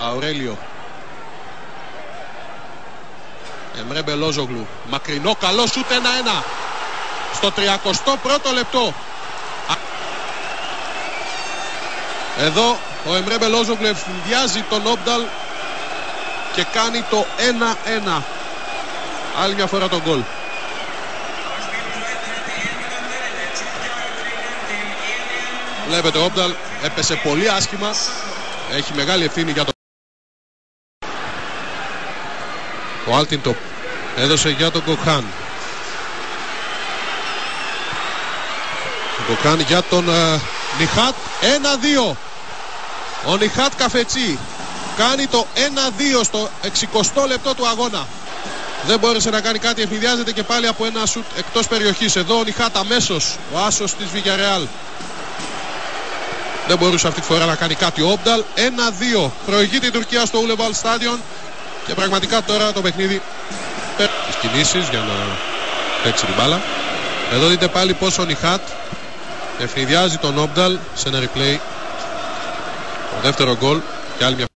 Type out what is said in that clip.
Αουρέλιο. Εμρέ Μπελόζογλου. Μακρινό καλό σούτ 1-1. Στο 31ο λεπτό. Εδώ ο Εμρέ Μπελόζογλου ευθυνδιάζει τον Όπνταλ και κάνει το 1-1. Άλλη μια φορά τον γκολ. Βλέπετε ο Όπνταλ έπεσε πολύ άσχημα. Έχει μεγάλη ευθύνη για το... Ο Άλτιντοπ έδωσε για τον Κοκχάν. Ο Κοκχάν για τον Νιχάτ. 1-2. Ο Νιχάτ Καφετσί κάνει το 1-2 στο 60ο λεπτό του αγώνα. Δεν μπόρεσε να κάνει κάτι, ευνηδιάζεται και πάλι από ένα σουτ εκτός περιοχής. Εδώ ο Νιχάτ αμέσως, ο άσος της Βιγιαρεάλ. Δεν μπορούσε αυτή τη φορά να κάνει κάτι ο Όπνταλ. 1-2. Προηγεί την Τουρκία στο Ουλεβάλ Στάδιον. Και πραγματικά τώρα το παιχνίδι τις κινήσεις για να παίξει την μπάλα. Εδώ δείτε πάλι πως ο Νιχάτ ευνηδιάζει τον Όπνταλ σε ένα replay. Το δεύτερο γκολ και άλλη μια